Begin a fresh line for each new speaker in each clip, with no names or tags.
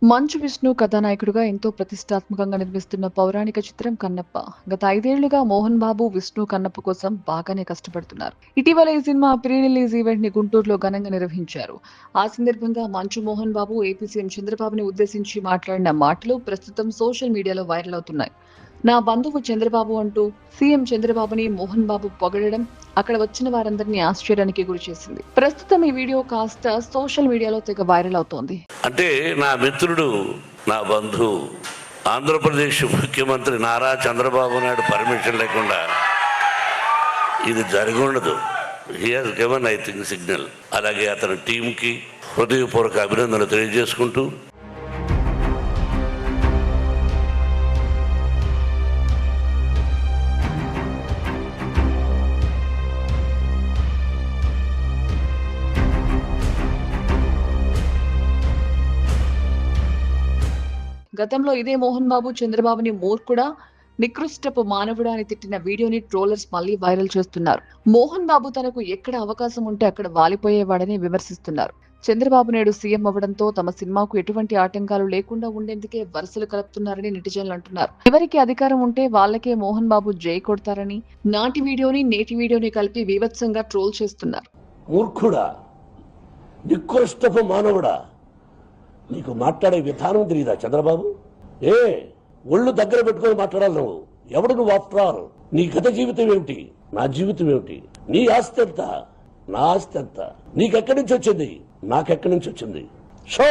మంచు విష్ణు కథానాయకుడిగా ఎంతో ప్రతిష్టాత్మకంగా నిర్మిస్తున్న పౌరాణిక చిత్రం కన్నప్ప. గత 5 ఏళ్లుగా మోహన్ బాబు, విష్ణు కన్నప్ప కోసం బాగానే కష్టపడుతున్నారు. ఇటీవల ఈ సినిమా ప్రీ రిలీజ్ ఈవెంట్ ని గుంటూరులో ఘనంగా నిర్వహించారు. ఆ సందర్భంగా మంచు మోహన్ బాబు ఏపీ సీఎం చంద్రబాబుని ఉద్దేశించి మాట్లాడిన మాటలు ప్రస్తుతం సోషల్ మీడియాలో వైరల్ అవుతున్నాయి. నా బంధువు చంద్రబాబు అంటూ సీఎం చంద్రబాబుని మోహన్ బాబు పొగడడం అక్కడ వచ్చిన వారందరినీ ఆశ్చర్యానికి గురిచేసింది. ప్రస్తుతం ఈ వీడియో కాస్త సోషల్ మీడియాలో తెగ వైరల్ అవుతోంది.
అంటే నా మిత్రుడు, నా బంధువు ఆంధ్రప్రదేశ్ ముఖ్యమంత్రి నారా చంద్రబాబు నాయుడు పర్మిషన్ లేకుండా ఇది జరిగి ఉండదు. He has given I think signal. అలాగే అతని టీంకి హృదయపూర్వక అభినందనలు తెలియజేసుకుంటూ
గతంలో ఇదే మోహన్ బాబు చంద్రబాబుని మూర్ఖుడా, నికృష్టపు మానవుడా అని తిట్టిన వీడియోని ట్రోలర్స్ మళ్లీ వైరల్ చేస్తున్నారు. మోహన్ బాబు తనకు ఎక్కడ అవకాశం ఉంటే అక్కడ వాలిపోయేవాడని విమర్శిస్తున్నారు. చంద్రబాబు నాయుడు సీఎం అవ్వడంతో తమ సినిమాకు ఎటువంటి ఆటంకాలు లేకుండా ఉండేందుకే వరుసలు కలుపుతున్నారని నెటిజన్లు అంటున్నారు. ఎవరికి అధికారం ఉంటే వాళ్ళకే మోహన్ బాబు జై కొడతారని నాటి వీడియోని నేటి వీడియోని కలిపి వివత్సంగా ట్రోల్ చేస్తున్నారు.
మూర్ఖుడా, నికృష్టపు మానవుడా, నీకు మాట్లాడే విధానం తెలియదా చంద్రబాబు? ఒళ్ళు దగ్గర పెట్టుకొని మాట్లాడాలి నువ్వు. ఎవడు నువ్వు? ఆఫ్టర్ ఆల్ నీ గత జీవితం ఏమిటి, నా జీవితం ఏమిటి? నీ ఆస్తి ఎంత, నా ఆస్తి ఎంత? నీకెక్కడి నుంచి వచ్చింది, నాకెక్కడి నుంచి వచ్చింది? షో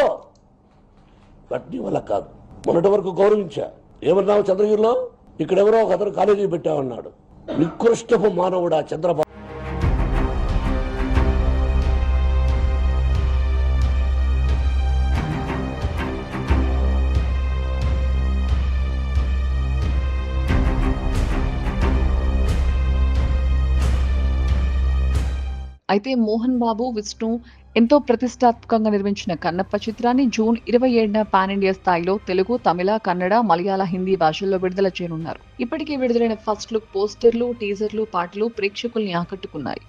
బట్ నీ వల్ల కాదు. మొన్నటి వరకు గౌరవించా. ఏమన్నావు చంద్రగిరిలో? ఇక్కడెవరో ఒక అతను కాలేజీ పెట్టామన్నాడు. నికృష్టపు మానవుడా చంద్రబాబు.
అయితే మోహన్ బాబు, విష్ణు ఎంతో ప్రతిష్టాత్మకంగా నిర్మించిన కన్నప్ప చిత్రాన్ని జూన్ 27న పాన్ ఇండియా స్థాయిలో తెలుగు, తమిళ, కన్నడ, మలయాళ, హిందీ భాషల్లో విడుదల చేయనున్నారు. ఇప్పటికే విడుదలైన ఫస్ట్ లుక్ పోస్టర్లు, టీజర్లు, పాటలు ప్రేక్షకుల్ని ఆకట్టుకున్నాయి.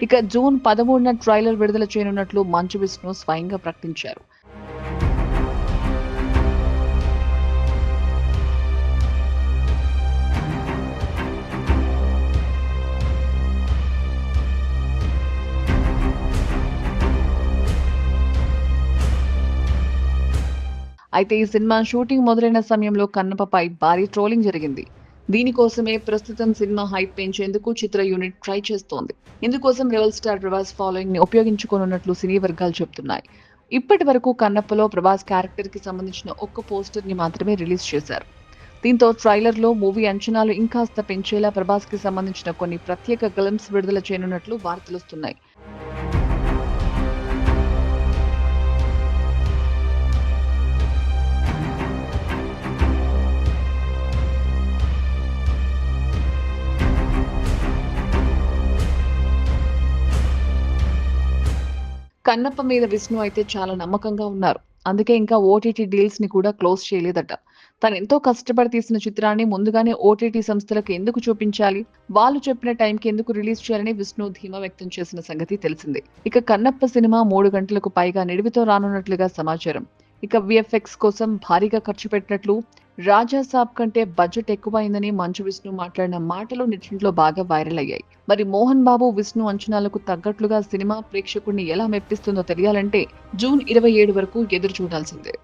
ఇక జూన్ 13న ట్రైలర్ విడుదల చేయనున్నట్లు మంచు విష్ణు స్వయంగా ప్రకటించారు. అయితే ఈ సినిమా షూటింగ్ మొదలైన సమయంలో కన్నప్పపై భారీ ట్రోలింగ్ జరిగింది. దీనికోసమే ప్రస్తుతం సినిమా హైప్ పెంచేందుకు చిత్ర యూనిట్ ట్రై చేస్తోంది. ఇందుకోసం రెబల్ స్టార్ ప్రభాస్ ఫాలోయింగ్ ని ఉపయోగించుకోనున్నట్లు సినీ వర్గాలు చెబుతున్నాయి. ఇప్పటి వరకు కన్నప్పలో ప్రభాస్ క్యారెక్టర్ కి సంబంధించిన ఒక్క పోస్టర్ ని మాత్రమే రిలీజ్ చేశారు. దీంతో ట్రైలర్ లో మూవీ అంచనాలు ఇంకాస్త పెంచేలా ప్రభాస్ కి సంబంధించిన కొన్ని ప్రత్యేక గ్లింప్స్ విడుదల చేయనున్నట్లు వార్తలొస్తున్నాయి. కన్నప్ప మీద విష్ణు అయితే చాలా నమ్మకంగా ఉన్నారు. అందుకే ఇంకా ఓటీటీ డీల్స్ ని కూడా క్లోజ్ చేయలేదట. తను ఎంతో కష్టపడి తీసిన చిత్రాన్ని ముందుగానే ఓటీటీ సంస్థలకు ఎందుకు చూపించాలి, వాళ్ళు చెప్పిన టైంకి ఎందుకు రిలీజ్ చేయాలని విష్ణు ధీమా వ్యక్తం చేసిన సంగతి తెలిసిందే. ఇక కన్నప్ప సినిమా 3 గంటలకు పైగా నిడివితో రానున్నట్లుగా సమాచారం. ఇక విఎఫ్ఎక్స్ కోసం భారీగా ఖర్చు పెట్టినట్లు, రాజా సాబ్ కంటే బడ్జెట్ ఎక్కువైందని మంచు విష్ణు మాట్లాడిన మాటలు నెట్టింట్లో బాగా వైరల్ అయ్యాయి. మరి మోహన్ బాబు, విష్ణు అంచనాలకు తగ్గట్లుగా సినిమా ప్రేక్షకుడిని ఎలా మెప్పిస్తుందో తెలియాలంటే జూన్ 27 వరకు ఎదురు చూడాల్సిందే.